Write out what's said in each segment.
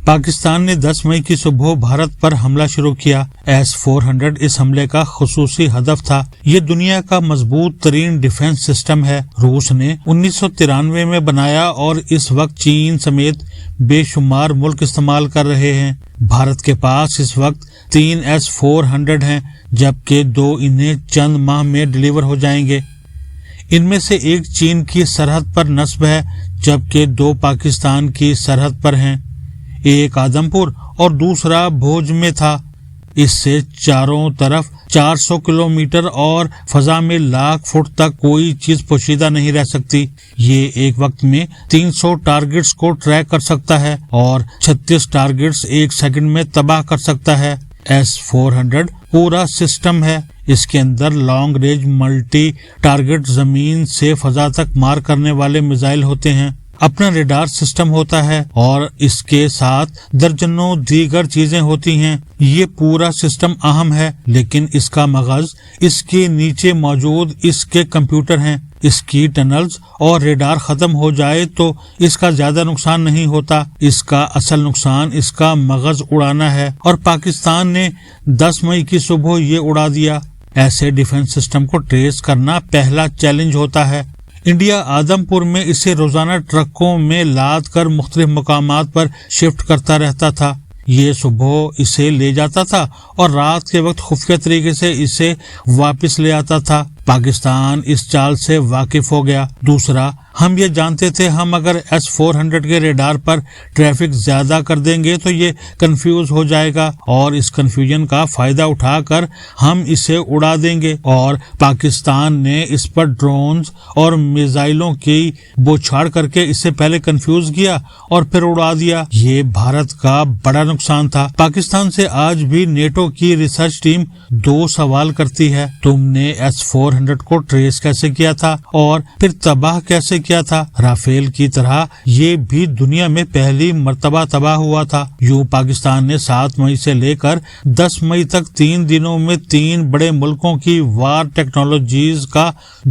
پاکستان نے 10 مئی کی صبح بھارت پر حملہ شروع کیا۔ S-400 اس حملے کا خصوصی ہدف تھا۔ یہ دنیا کا مضبوط ترین ڈیفنس سسٹم ہے۔ روس نے 1993 میں بنایا اور اس وقت چین سمیت بے شمار ملک استعمال کر رہے ہیں۔ بھارت کے پاس اس وقت 3 S-400 ہیں، جبکہ 2 انہیں چند ماہ میں ڈیلیور ہو جائیں گے۔ ان میں سے ایک چین کی سرحد پر نصب ہے، جبکہ 2 پاکستان کی سرحد پر ہیں۔ ایک آدم پور اور دوسرا بھوج میں تھا۔ اس سے چاروں طرف 400 کلومیٹر اور فضا میں لاکھ فٹ تک کوئی چیز پوشیدہ نہیں رہ سکتی۔ یہ ایک وقت میں 300 ٹارگٹس کو ٹریک کر سکتا ہے اور 36 ٹارگٹس ایک سیکنڈ میں تباہ کر سکتا ہے۔ S-400 پورا سسٹم ہے۔ اس کے اندر لانگ رینج ملٹی ٹارگٹ زمین سے فضا تک مار کرنے والے میزائل ہوتے ہیں۔ اپنا ریڈار سسٹم ہوتا ہے اور اس کے ساتھ درجنوں دیگر چیزیں ہوتی ہیں۔ یہ پورا سسٹم اہم ہے، لیکن اس کا مغز اس کے نیچے موجود اس کے کمپیوٹر ہیں۔ اس کی ٹنلز اور ریڈار ختم ہو جائے تو اس کا زیادہ نقصان نہیں ہوتا۔ اس کا اصل نقصان اس کا مغز اڑانا ہے، اور پاکستان نے 10 مئی کی صبح یہ اڑا دیا۔ ایسے ڈیفنس سسٹم کو ٹریس کرنا پہلا چیلنج ہوتا ہے۔ انڈیا آدم پور میں اسے روزانہ ٹرکوں میں لاد کر مختلف مقامات پر شفٹ کرتا رہتا تھا۔ یہ صبح اسے لے جاتا تھا اور رات کے وقت خفیہ طریقے سے اسے واپس لے آتا تھا۔ پاکستان اس چال سے واقف ہو گیا۔ دوسرا، ہم یہ جانتے تھے ہم اگر S-400 کے ریڈار پر ٹریفک زیادہ کر دیں گے تو یہ کنفیوز ہو جائے گا، اور اس کنفیوژن کا فائدہ اٹھا کر ہم اسے اڑا دیں گے، اور پاکستان نے اس پر ڈرونز اور میزائلوں کی بوچھاڑ کر کے اسے پہلے کنفیوز کیا اور پھر اڑا دیا۔ یہ بھارت کا بڑا نقصان تھا۔ پاکستان سے آج بھی نیٹو کی ریسرچ ٹیم 2 سوال کرتی ہے: تم نے S-400 کو ٹریس کیسے کیا تھا اور پھر تباہ کیسے کیا تھا؟ رافیل کی طرح یہ بھی دنیا میں پہلی مرتبہ تباہ ہوا تھا۔ یوں پاکستان نے 7 مئی سے لے کر 10 مئی تک 3 دنوں میں 3 بڑے ملکوں کی وار ٹیکنالوجیز کا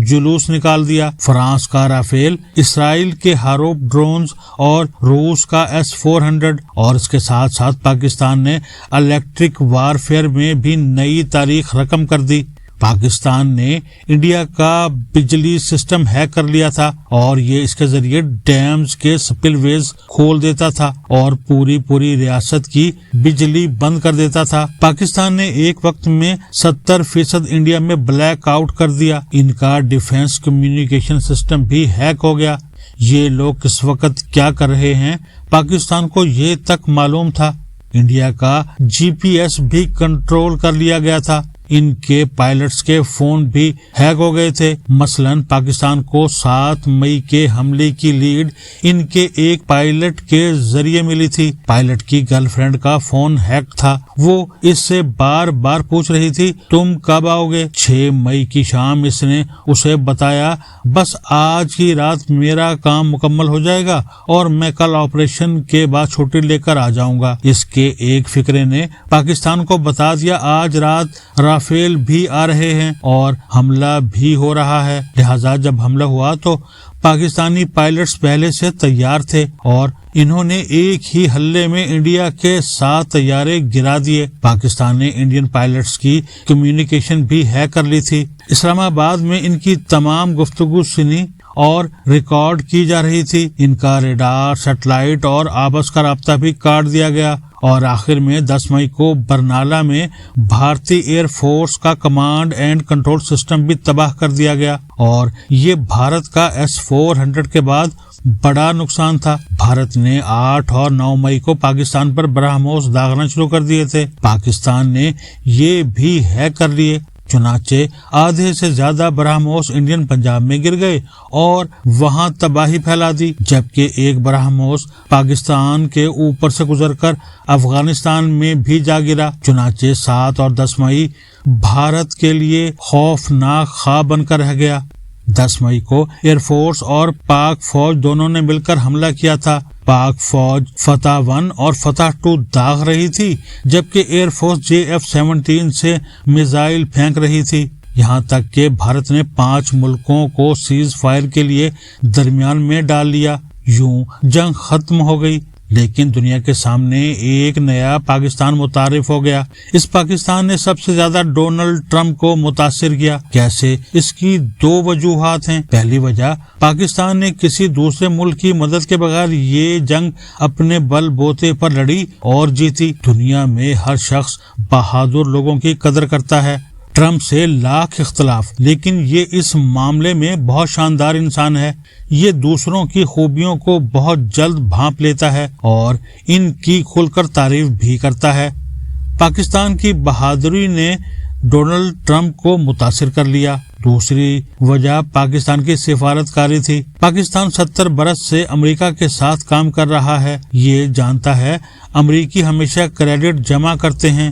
جلوس نکال دیا۔ فرانس کا رافیل، اسرائیل کے ہاروپ ڈرونز اور روس کا S-400، اور اس کے ساتھ ساتھ پاکستان نے الیکٹرک وارفیئر میں بھی نئی تاریخ رقم کر دی۔ پاکستان نے انڈیا کا بجلی سسٹم ہیک کر لیا تھا، اور یہ اس کے ذریعے ڈیمز کے سپل ویز کھول دیتا تھا اور پوری ریاست کی بجلی بند کر دیتا تھا۔ پاکستان نے ایک وقت میں 70% انڈیا میں بلیک آؤٹ کر دیا۔ ان کا ڈیفنس کمیونیکیشن سسٹم بھی ہیک ہو گیا۔ یہ لوگ کس وقت کیا کر رہے ہیں پاکستان کو یہ تک معلوم تھا۔ انڈیا کا GPS بھی کنٹرول کر لیا گیا تھا۔ ان کے پائلٹس کے فون بھی ہیک ہو گئے تھے۔ مثلاً پاکستان کو 7 مئی کے حملے کی لیڈ ان کے ایک پائلٹ کے ذریعے ملی تھی۔ پائلٹ کی گرل فرینڈ کا فون ہیک تھا۔ وہ اس سے بار بار پوچھ رہی تھی تم کب آؤ گے۔ 6 مئی کی شام اس نے اسے بتایا بس آج کی رات میرا کام مکمل ہو جائے گا اور میں کل آپریشن کے بعد چھٹی لے کر آ جاؤں گا۔ اس کے ایک فکرے نے پاکستان کو بتا دیا آج رات رافیل بھی آ رہے ہیں اور حملہ بھی ہو رہا ہے۔ لہٰذا جب حملہ ہوا تو پاکستانی پائلٹس پہلے سے تیار تھے اور انہوں نے ایک ہی حملے میں انڈیا کے 7 طیارے گرا دیے۔ پاکستان نے انڈین پائلٹس کی کمیونیکیشن بھی ہیک کر لی تھی۔ اسلام آباد میں ان کی تمام گفتگو سنی اور ریکارڈ کی جا رہی تھی۔ ان کا ریڈار، سیٹلائٹ اور آپس کا رابطہ بھی کاٹ دیا گیا، اور آخر میں 10 مئی کو برنالہ میں بھارتی ایئر فورس کا کمانڈ اینڈ کنٹرول سسٹم بھی تباہ کر دیا گیا، اور یہ بھارت کا S-400 کے بعد بڑا نقصان تھا۔ بھارت نے 8 اور 9 مئی کو پاکستان پر برہموس داغنا شروع کر دیے تھے۔ پاکستان نے یہ بھی ہیک کر لیے، چنانچہ آدھے سے زیادہ برہموس انڈین پنجاب میں گر گئے اور وہاں تباہی پھیلا دی، جبکہ ایک برہموس پاکستان کے اوپر سے گزر کر افغانستان میں بھی جا گرا۔ چنانچہ 7 اور 10 مئی بھارت کے لیے خوفناک خواب بن کر رہ گیا۔ 10 مئی کو ایئر فورس اور پاک فوج دونوں نے مل کر حملہ کیا تھا۔ پاک فوج فتح 1 اور فتح 2 داغ رہی تھی، جبکہ ایئر فورس JF-17 سے میزائل پھینک رہی تھی، یہاں تک کہ بھارت نے 5 ملکوں کو سیز فائر کے لیے درمیان میں ڈال لیا۔ یوں جنگ ختم ہو گئی۔ لیکن دنیا کے سامنے ایک نیا پاکستان متعارف ہو گیا۔ اس پاکستان نے سب سے زیادہ ڈونلڈ ٹرمپ کو متاثر کیا۔ کیسے؟ اس کی دو وجوہات ہیں۔ پہلی وجہ، پاکستان نے کسی دوسرے ملک کی مدد کے بغیر یہ جنگ اپنے بل بوتے پر لڑی اور جیتی۔ دنیا میں ہر شخص بہادر لوگوں کی قدر کرتا ہے، ٹرمپ سے لاکھ اختلاف، لیکن یہ اس معاملے میں بہت شاندار انسان ہے۔ یہ دوسروں کی خوبیوں کو بہت جلد بھانپ لیتا ہے اور ان کی کھل کر تعریف بھی کرتا ہے۔ پاکستان کی بہادری نے ڈونلڈ ٹرمپ کو متاثر کر لیا۔ دوسری وجہ پاکستان کی سفارتکاری تھی۔ پاکستان 70 برس سے امریکہ کے ساتھ کام کر رہا ہے۔ یہ جانتا ہے امریکی ہمیشہ کریڈٹ جمع کرتے ہیں،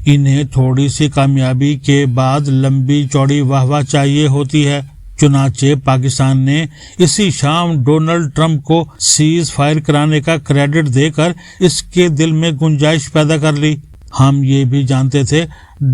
انہیں تھوڑی سی کامیابی کے بعد لمبی چوڑی واہ واہ چاہیے ہوتی ہے۔ چنانچہ پاکستان نے اسی شام ڈونلڈ ٹرمپ کو سیز فائر کرانے کا کریڈٹ دے کر اس کے دل میں گنجائش پیدا کر لی۔ ہم یہ بھی جانتے تھے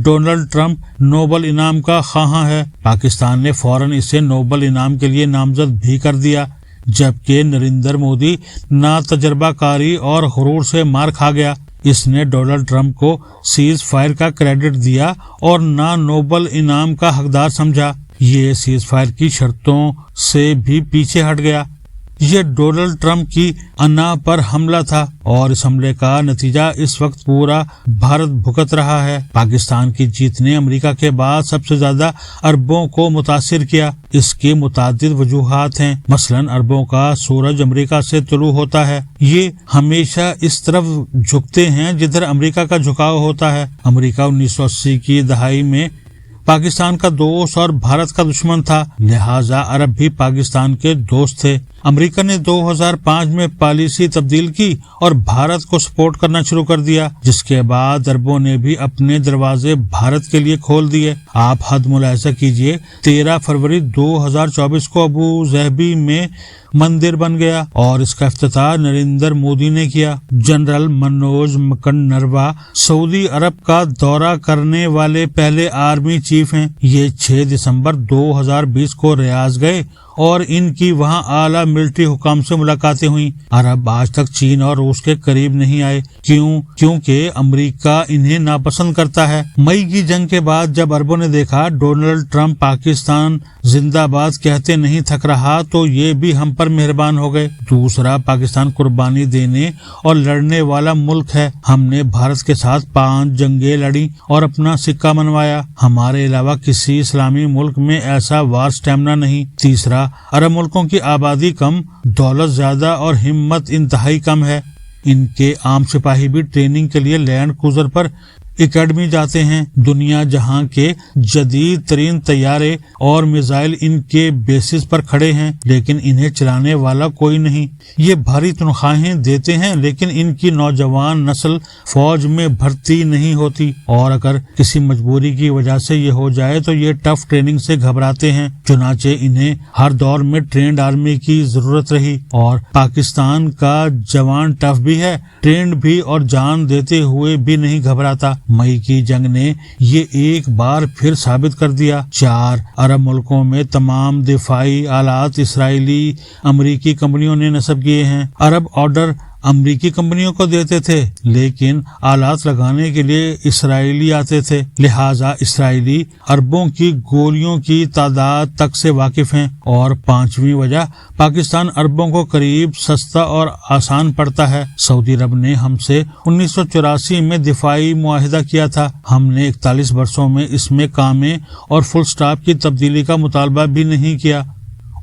ڈونلڈ ٹرمپ نوبل انعام کا خواہاں ہے۔ پاکستان نے فوراً اسے نوبل انعام کے لیے نامزد بھی کر دیا، جبکہ نریندر مودی نا تجربہ کاری اور غرور سے مار کھا گیا۔ اس نے ڈونلڈ ٹرمپ کو سیز فائر کا کریڈٹ دیا اور نہ نوبل انعام کا حقدار سمجھا۔ یہ سیز فائر کی شرطوں سے بھی پیچھے ہٹ گیا۔ یہ ڈونلڈ ٹرمپ کی انا پر حملہ تھا اور اس حملے کا نتیجہ اس وقت پورا بھارت بھگت رہا ہے۔ پاکستان کی جیت نے امریکہ کے بعد سب سے زیادہ عربوں کو متاثر کیا۔ اس کی متعدد وجوہات ہیں۔ مثلاً عربوں کا سورج امریکہ سے طلوع ہوتا ہے۔ یہ ہمیشہ اس طرف جھکتے ہیں جدھر امریکہ کا جھکاؤ ہوتا ہے۔ امریکہ 1980 کی دہائی میں پاکستان کا دوست اور بھارت کا دشمن تھا، لہٰذا عرب بھی پاکستان کے دوست تھے۔ امریکہ نے 2005 میں پالیسی تبدیل کی اور بھارت کو سپورٹ کرنا شروع کر دیا، جس کے بعد عربوں نے بھی اپنے دروازے بھارت کے لیے کھول دیے۔ آپ حد ملاحظہ کیجئے، 13 فروری 2024 کو ابو ظہبی میں مندر بن گیا اور اس کا افتتاح نریندر مودی نے کیا۔ جنرل منوج مکنڈروا سعودی عرب کا دورہ کرنے والے پہلے آرمی چیف ہیں۔ یہ 6 دسمبر 2020 کو ریاض گئے اور ان کی وہاں اعلیٰ ملٹری حکام سے ملاقاتیں ہوئیں۔ عرب آج تک چین اور روس کے قریب نہیں آئے۔ کیونکہ امریکہ انہیں ناپسند کرتا ہے۔ مئی کی جنگ کے بعد جب عربوں نے دیکھا ڈونلڈ ٹرمپ پاکستان زندہ باد کہتے نہیں تھک رہا تو یہ بھی ہم پر مہربان ہو گئے۔ دوسرا، پاکستان قربانی دینے اور لڑنے والا ملک ہے۔ ہم نے بھارت کے ساتھ 5 جنگیں لڑی اور اپنا سکہ منوایا۔ ہمارے علاوہ کسی اسلامی ملک میں ایسا وار سٹیمنا نہیں۔ تیسرا، عرب ملکوں کی آبادی کم، دولت زیادہ اور ہمت انتہائی کم ہے۔ ان کے عام سپاہی بھی ٹریننگ کے لیے لینڈ کروزر پر اکیڈمی جاتے ہیں۔ دنیا جہاں کے جدید ترین طیارے اور میزائل ان کے بیسز پر کھڑے ہیں، لیکن انہیں چلانے والا کوئی نہیں۔ یہ بھاری تنخواہیں دیتے ہیں لیکن ان کی نوجوان نسل فوج میں بھرتی نہیں ہوتی، اور اگر کسی مجبوری کی وجہ سے یہ ہو جائے تو یہ ٹف ٹریننگ سے گھبراتے ہیں۔ چنانچہ انہیں ہر دور میں ٹرینڈ آرمی کی ضرورت رہی، اور پاکستان کا جوان ٹف بھی ہے، ٹرینڈ بھی، اور جان دیتے ہوئے بھی نہیں گھبراتا۔ مئی کی جنگ نے یہ ایک بار پھر ثابت کر دیا۔ 4 عرب ملکوں میں تمام دفاعی آلات اسرائیلی امریکی کمپنیوں نے نصب کیے ہیں۔ عرب آرڈر امریکی کمپنیوں کو دیتے تھے لیکن آلات لگانے کے لیے اسرائیلی آتے تھے، لہٰذا اسرائیلی عربوں کی گولیوں کی تعداد تک سے واقف ہیں۔ اور 5ویں وجہ، پاکستان عربوں کو قریب، سستا اور آسان پڑتا ہے۔ سعودی عرب نے ہم سے 1984 میں دفاعی معاہدہ کیا تھا، ہم نے 41 برسوں میں اس میں کامے اور فل سٹاپ کی تبدیلی کا مطالبہ بھی نہیں کیا۔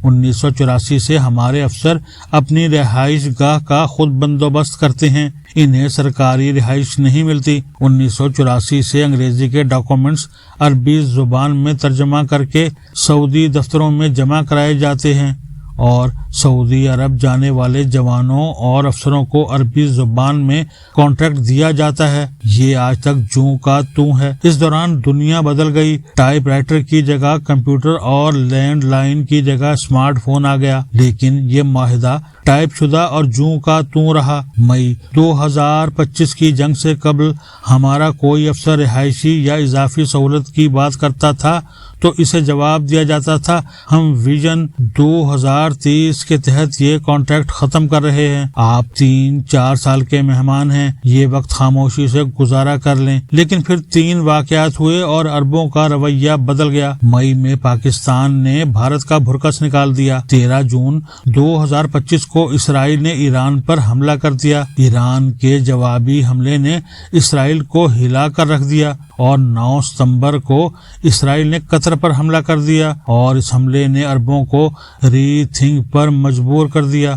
1984 سے ہمارے افسر اپنی رہائش گاہ کا خود بندوبست کرتے ہیں، انہیں سرکاری رہائش نہیں ملتی۔ 1984 سے انگریزی کے ڈاکومنٹس عربی زبان میں ترجمہ کر کے سعودی دفتروں میں جمع کرائے جاتے ہیں، اور سعودی عرب جانے والے جوانوں اور افسروں کو عربی زبان میں کانٹریکٹ دیا جاتا ہے۔ یہ آج تک جوں کا توں ہے۔ اس دوران دنیا بدل گئی۔ ٹائپ رائٹر کی جگہ کمپیوٹر اور لینڈ لائن کی جگہ اسمارٹ فون آ گیا، لیکن یہ معاہدہ ٹائپ شدہ اور جوں کا توں رہا۔ مئی 2025 کی جنگ سے قبل ہمارا کوئی افسر رہائشی یا اضافی سہولت کی بات کرتا تھا تو اسے جواب دیا جاتا تھا ہم ویژن 2030 کے تحت یہ کانٹریکٹ ختم کر رہے ہیں، آپ 3-4 سال کے مہمان ہیں، یہ وقت خاموشی سے گزارا کر لیں۔ لیکن پھر 3 واقعات ہوئے اور اربوں کا رویہ بدل گیا۔ مئی میں پاکستان نے بھارت کا بھرکس نکال دیا۔ 13 جون 2025 کو اسرائیل نے ایران پر حملہ کر دیا۔ ایران کے جوابی حملے نے اسرائیل کو ہلا کر رکھ دیا اور 9 ستمبر کو اسرائیل نے قطر پر حملہ کر دیا اور اس حملے نے عربوں کو ری تھنک پر مجبور کر دیا۔